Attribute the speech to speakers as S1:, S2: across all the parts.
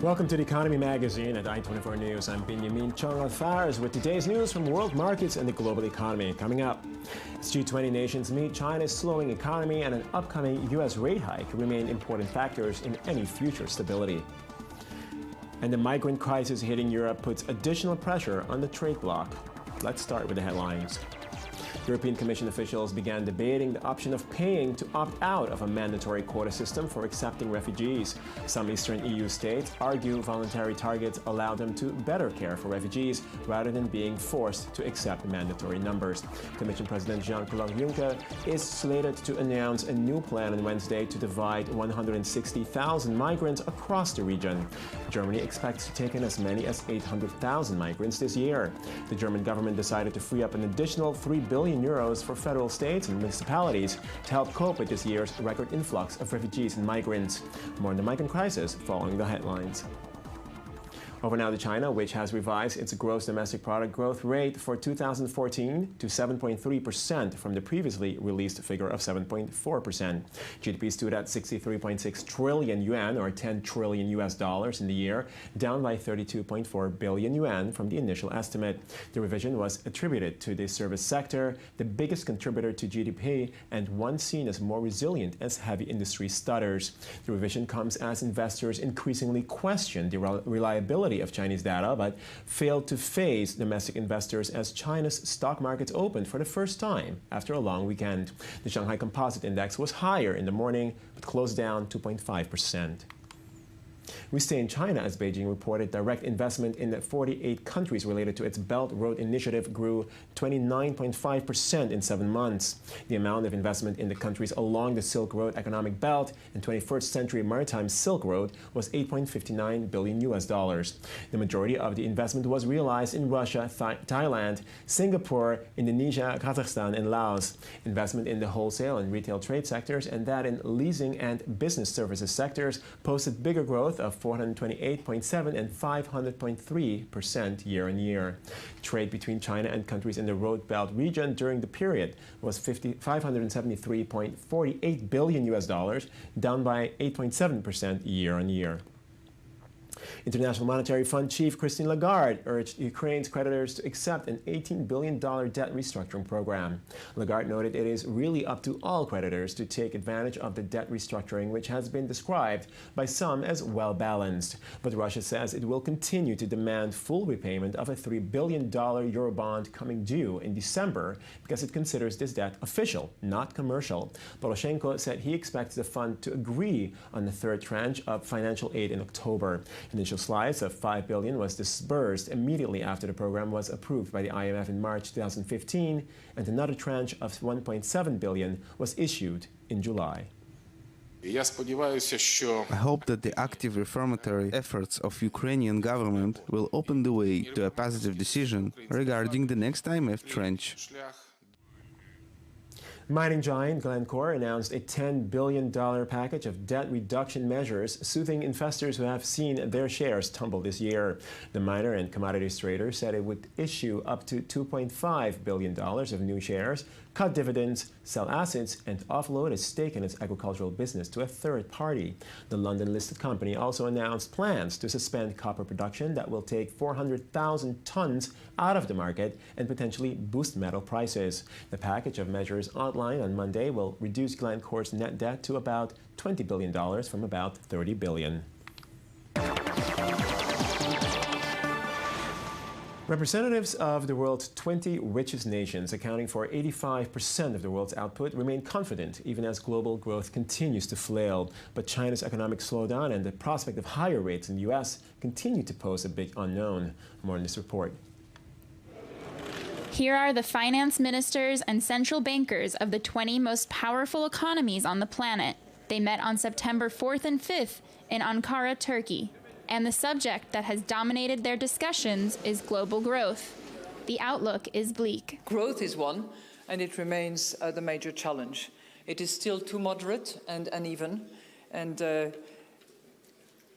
S1: Welcome to the Economy Magazine at I24 News. I'm Binyamin Tjong-Alvares with today's news from world markets and the global economy. Coming up, as G20 nations meet, China's slowing economy and an upcoming U.S. rate hike remain important factors in any future stability. And the migrant crisis hitting Europe puts additional pressure on the trade bloc. Let's start with the headlines. European Commission officials began debating the option of paying to opt out of a mandatory quota system for accepting refugees. Some Eastern EU states argue voluntary targets allow them to better care for refugees rather than being forced to accept mandatory numbers. Commission President Jean-Claude Juncker is slated to announce a new plan on Wednesday to divide 160,000 migrants across the region. Germany expects to take in as many as 800,000 migrants this year. The German government decided to free up an additional €3 billion for federal, states and municipalities to help cope with this year's record influx of refugees and migrants. More on the migrant crisis following the headlines. Over now to China, which has revised its gross domestic product growth rate for 2014 to 7.3% from the previously released figure of 7.4%. GDP stood at 63.6 trillion yuan, or $10 trillion in the year, down by 32.4 billion yuan from the initial estimate. The revision was attributed to the service sector, the biggest contributor to GDP and one seen as more resilient as heavy industry stutters. The revision comes as investors increasingly question the reliability of Chinese data, but failed to phase domestic investors as China's stock markets opened for the first time after a long weekend. The Shanghai Composite Index was higher in the morning, but closed down 2.5%. We stay in China as Beijing reported direct investment in the 48 countries related to its Belt Road Initiative grew 29.5% in 7 months. The amount of investment in the countries along the Silk Road Economic Belt and 21st Century Maritime Silk Road was $8.59 billion. The majority of the investment was realized in Russia, Thailand, Singapore, Indonesia, Kazakhstan, and Laos. Investment in the wholesale and retail trade sectors and that in leasing and business services sectors posted bigger growth of 428.7% and 500.3% year-on-year. Trade between China and countries in the Road Belt region during the period was $573.48 billion, down by 8.7% year-on-year. International Monetary Fund Chief Christine Lagarde urged Ukraine's creditors to accept an $18 billion debt restructuring program. Lagarde noted it is really up to all creditors to take advantage of the debt restructuring, which has been described by some as well-balanced. But Russia says it will continue to demand full repayment of a $3 billion Eurobond coming due in December because it considers this debt official, not commercial. Poroshenko said he expects the fund to agree on the third tranche of financial aid in October. Initial slice of $5 billion was disbursed immediately after the program was approved by the IMF in March 2015, and another tranche of $1.7 billion was issued in July.
S2: I hope that the active reformatory efforts of Ukrainian government will open the way to a positive decision regarding the next IMF tranche.
S1: Mining giant Glencore announced a $10 billion package of debt reduction measures, soothing investors who have seen their shares tumble this year. The miner and commodities trader said it would issue up to $2.5 billion of new shares, cut dividends, sell assets, and offload a stake in its agricultural business to a third party. The London-listed company also announced plans to suspend copper production that will take 400,000 tons out of the market and potentially boost metal prices. The package of measures outlined on Monday will reduce Glencore's net debt to about $20 billion from about $30 billion. Representatives of the world's 20 richest nations, accounting for 85% of the world's output, remain confident even as global growth continues to flail. But China's economic slowdown and the prospect of higher rates in the U.S. continue to pose a big unknown. More in this report.
S3: Here are the finance ministers and central bankers of the 20 most powerful economies on the planet. They met on September 4th and 5th in Ankara, Turkey. And the subject that has dominated their discussions is global growth. The outlook is bleak.
S4: Growth is one, and it remains the major challenge. It is still too moderate and uneven, and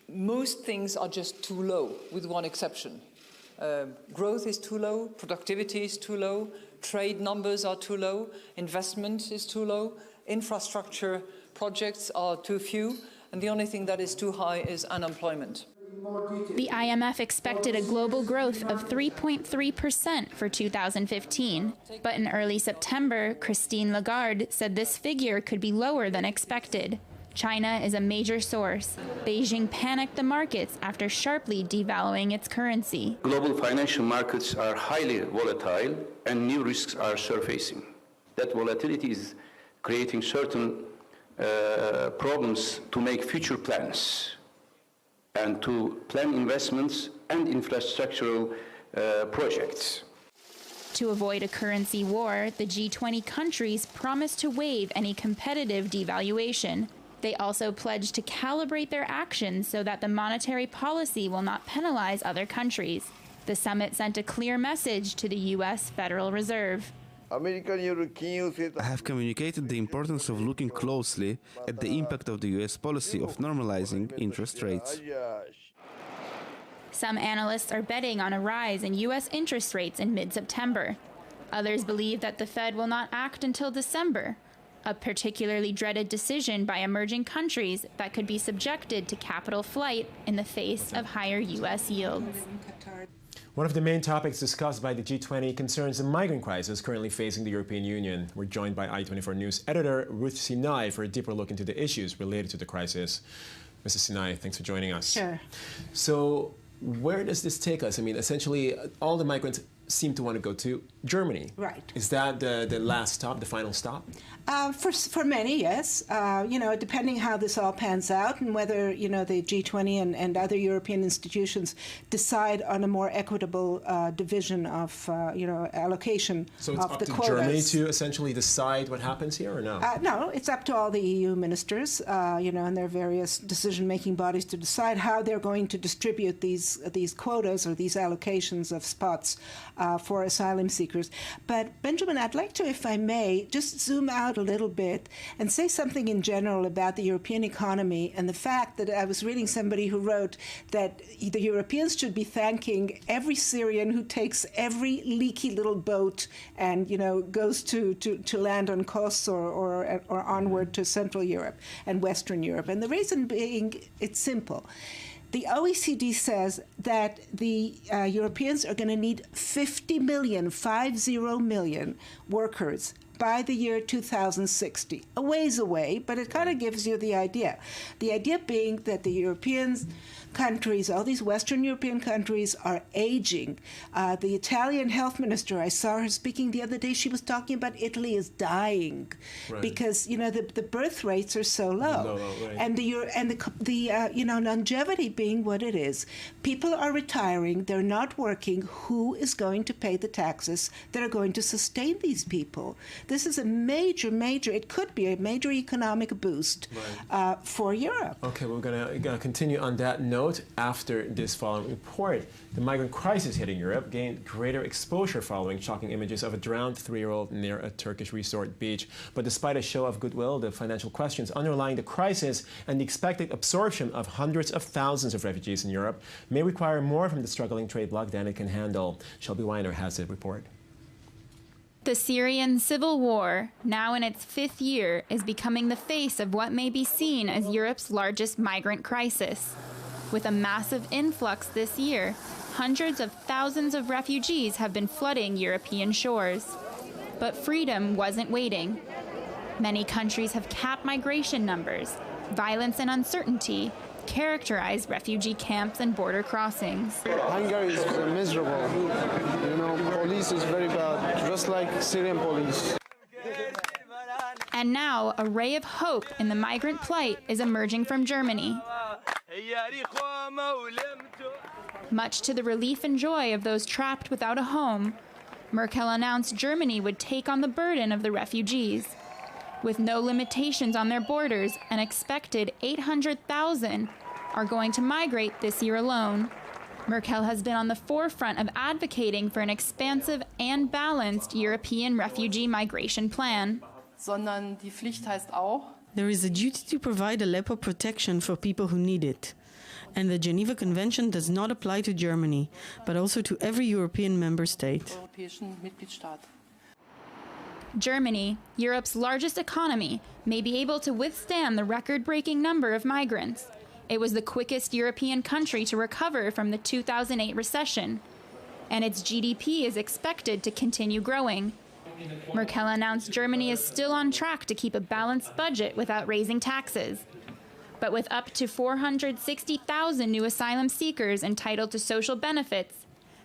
S4: most things are just too low, with one exception. Growth is too low, productivity is too low, trade numbers are too low, investment is too low, infrastructure projects are too few, and the only thing that is too high is unemployment.
S3: The IMF expected a global growth of 3.3% for 2015, but in early September, Christine Lagarde said this figure could be lower than expected. China is a major source. Beijing panicked the markets after sharply devaluing its currency.
S5: Global financial markets are highly volatile and new risks are surfacing. That volatility is creating certain problems to make future plans and to plan investments and infrastructural projects.
S3: To avoid a currency war, the G20 countries promised to waive any competitive devaluation. They also pledged to calibrate their actions so that the monetary policy will not penalize other countries. The summit sent a clear message to the U.S. Federal Reserve.
S2: I have communicated the importance of looking closely at the impact of the U.S. policy of normalizing interest rates.
S3: Some analysts are betting on a rise in U.S. interest rates in mid-September. Others believe that the Fed will not act until December, a particularly dreaded decision by emerging countries that could be subjected to capital flight in the face of higher U.S. yields.
S1: One of the main topics discussed by the G20 concerns the migrant crisis currently facing the European Union. We're joined by I24 News editor Ruth Sinai for a deeper look into the issues related to the crisis. Mrs. Sinai, thanks for joining us.
S6: Sure.
S1: So, where does this take us? I mean, essentially, all the migrants seem to want to go to Germany.
S6: Right.
S1: Is that the last stop, the final stop?
S6: For many, yes. Depending how this all pans out and whether, the G20 and other European institutions decide on a more equitable division of, allocation
S1: so it's
S6: of
S1: up
S6: the
S1: to
S6: quotas.
S1: Germany to essentially decide what happens here, or no?
S6: No, it's up to all the EU ministers, and their various decision-making bodies to decide how they're going to distribute these quotas or these allocations of spots for asylum seekers. But, Benjamin, I'd like to, if I may, just zoom out a little bit and say something in general about the European economy and the fact that I was reading somebody who wrote that the Europeans should be thanking every Syrian who takes every leaky little boat and, goes to land on Kos or onward to Central Europe and Western Europe. And the reason being, it's simple. The OECD says that the Europeans are going to need 50 million workers by the year 2060. A ways away, but it kind of gives you the idea. The idea being that the Europeans countries, all these Western European countries, are aging. The Italian health minister, I saw her speaking the other day, she was talking about Italy is dying because, the birth rates are so low.
S1: Right.
S6: And the longevity being what it is. People are retiring, they're not working. Who is going to pay the taxes that are going to sustain these people? This is a major, it could be a major economic boost for Europe.
S1: Okay, we're going to continue on that note after this following report. The migrant crisis hitting Europe gained greater exposure following shocking images of a drowned 3-year-old near a Turkish resort beach. But despite a show of goodwill, the financial questions underlying the crisis and the expected absorption of hundreds of thousands of refugees in Europe may require more from the struggling trade bloc than it can handle. Shelby Weiner has the report.
S3: The Syrian civil war, now in its 5th year, is becoming the face of what may be seen as Europe's largest migrant crisis. With a massive influx this year, hundreds of thousands of refugees have been flooding European shores. But freedom wasn't waiting. Many countries have capped migration numbers. Violence and uncertainty characterize refugee camps and border crossings.
S7: Hungary is miserable. Police is very bad, just like Syrian police.
S3: And now, a ray of hope in the migrant plight is emerging from Germany. Much to the relief and joy of those trapped without a home, Merkel announced Germany would take on the burden of the refugees. With no limitations on their borders, an expected 800,000 are going to migrate this year alone. Merkel has been on the forefront of advocating for an expansive and balanced European refugee migration plan.
S8: Sondern die Pflicht heißt auch,
S9: there is a duty to provide a level of protection for people who need it.
S8: And the Geneva Convention does not apply to Germany, but also to every European member state.
S3: Germany, Europe's largest economy, may be able to withstand the record-breaking number of migrants. It was the quickest European country to recover from the 2008 recession, and its GDP is expected to continue growing. Merkel announced Germany is still on track to keep a balanced budget without raising taxes. But with up to 460,000 new asylum seekers entitled to social benefits,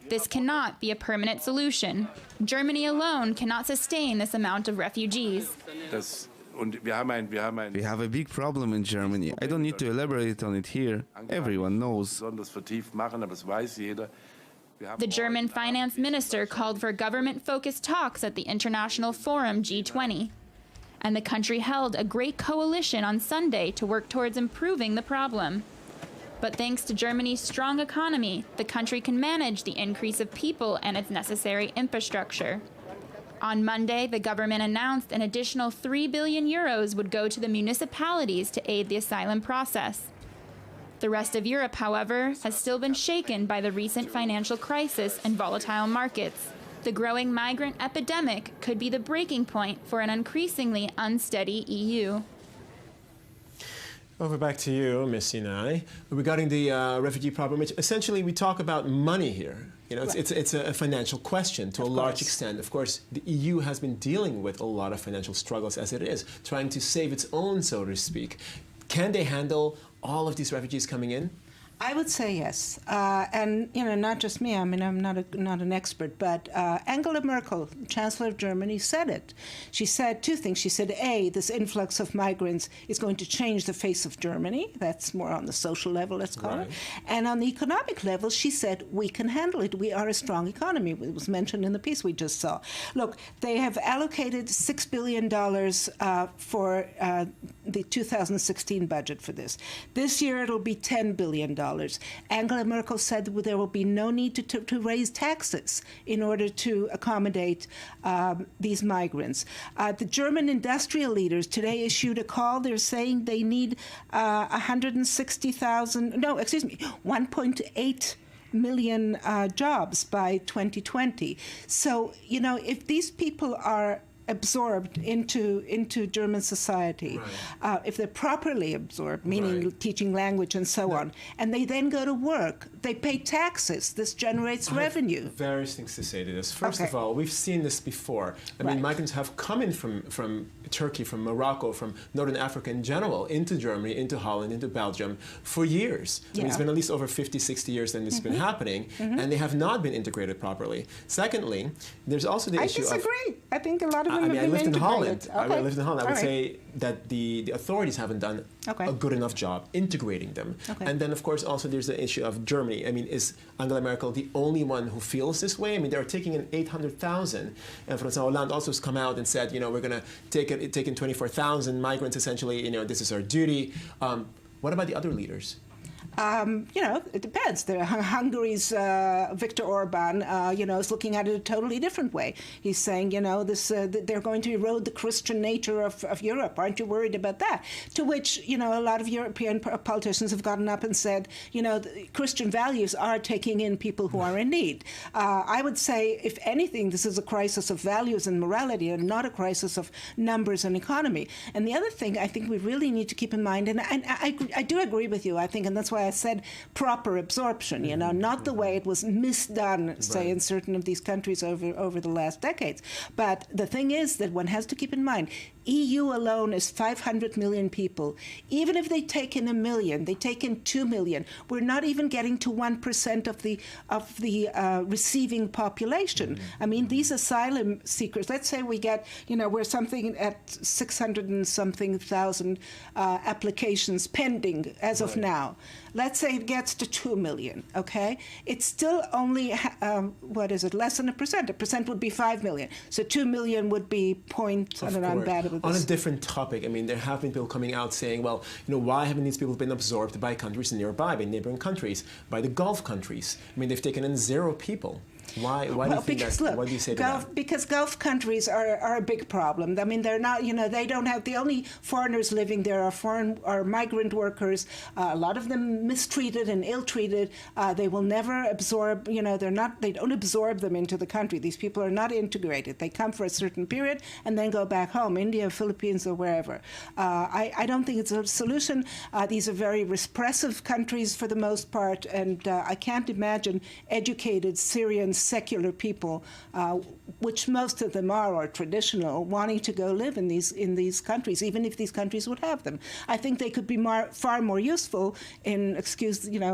S3: this cannot be a permanent solution. Germany alone cannot sustain this amount of refugees.
S2: We have a big problem in Germany. I don't need to elaborate on it here. Everyone knows.
S3: The German finance minister called for government-focused talks at the International Forum G20. And the country held a great coalition on Sunday to work towards improving the problem. But thanks to Germany's strong economy, the country can manage the increase of people and its necessary infrastructure. On Monday, the government announced an additional 3 billion euros would go to the municipalities to aid the asylum process. The rest of Europe, however, has still been shaken by the recent financial crisis and volatile markets. The growing migrant epidemic could be the breaking point for an increasingly unsteady EU.
S1: Over back to you, Ms. Sinai. Regarding the refugee problem, which essentially we talk about money here. You know, it's a financial question to a large extent. Of course, the EU has been dealing with a lot of financial struggles as it is, trying to save its own, so to speak. Can they handle all of these refugees coming in?
S6: I would say yes, and you know, not just me. I mean, I'm not an expert, but Angela Merkel, Chancellor of Germany, said it. She said two things. She said, A, this influx of migrants is going to change the face of Germany. That's more on the social level, let's call it. And on the economic level, she said, we can handle it. We are a strong economy. It was mentioned in the piece we just saw. Look, they have allocated $6 billion for the 2016 budget for this. This year, it'll be $10 billion. Angela Merkel said that there will be no need to raise taxes in order to accommodate these migrants. The German industrial leaders today issued a call. They're saying they need 1.8 million jobs by 2020. So, you know, if these people are absorbed into German society, if they're properly absorbed, meaning teaching language and so on, and they then go to work, they pay taxes. This generates revenue.
S1: I have various things to say to this. First of all, we've seen this before. I mean, migrants have come in from Turkey, from Morocco, from Northern Africa in general, into Germany, into Holland, into Belgium for years. I mean, it's been at least over 50, 60 years that it's been happening, and they have not been integrated properly. Secondly, there's also the issue of...
S6: I disagree. I think a lot of them
S1: I lived in Holland.
S6: Okay.
S1: I lived in Holland. I would say that the authorities haven't done a good enough job integrating them. And then, of course, also there's the issue of Germany. I mean, is Angela Merkel the only one who feels this way? I mean, they're taking in 800,000. And François Hollande also has come out and said, you know, we're going to take in 24,000 migrants, essentially. You know, this is our duty. What about the other leaders?
S6: You know, it depends. Hungary's Viktor Orban, you know, is looking at it a totally different way. He's saying, you know, this they're going to erode the Christian nature of Europe. Aren't you worried about that? To which, you know, a lot of European politicians have gotten up and said, you know, the Christian values are taking in people who are in need. I would say, if anything, this is a crisis of values and morality and not a crisis of numbers and economy. And the other thing I think we really need to keep in mind, and I do agree with you, I think, and that's why I said proper absorption, you know, not the way it was misdone, say, in certain of these countries over the last decades. But the thing is that one has to keep in mind, EU alone is 500 million people. Even if they take in 1 million, they take in 2 million, we're not even getting to 1% of the receiving population. I mean, these asylum seekers, let's say we get, you know, we're something at 600 and something thousand applications pending as of now. Let's say it gets to 2 million, okay? It's still only, what is it, less than 1%. 1% would be 5 million. So 2 million would be point, I don't know, I'm bad at this.
S1: On a different topic, I mean, there have been people coming out saying, well, you know, why haven't these people been absorbed by countries nearby, by neighboring countries, by the Gulf countries? I mean, they've taken in 0 people. Why do you think that?
S6: Look,
S1: what do you say to that?
S6: Because Gulf countries are a big problem. I mean, they're not, they don't have, the only foreigners living there are migrant workers, a lot of them mistreated and ill-treated. They will never absorb, they don't absorb them into the country. These people are not integrated. They come for a certain period and then go back home, India, Philippines, or wherever. I don't think it's a solution. These are very repressive countries for the most part, and I can't imagine educated Syrian secular people, which most of them are traditional, wanting to go live in these countries, even if these countries would have them. I think they could be far more useful in,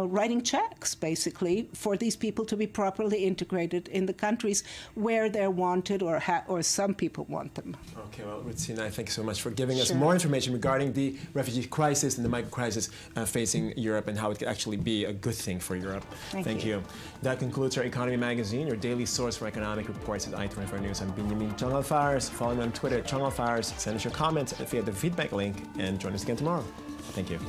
S6: writing checks, basically, for these people to be properly integrated in the countries where they're wanted or some people want them.
S1: Okay, well, Rutsina, thank you so much for giving us more information regarding the refugee crisis and the migrant crisis facing Europe and how it could actually be a good thing for Europe. Thank you. That concludes our Economy Magazine, your daily source for economic reports at I-24 News. I'm Binyamin Tjong-Alvares. Follow me on Twitter at Tjong-Alvares. Send us your comments via the feedback link and join us again tomorrow. Thank you.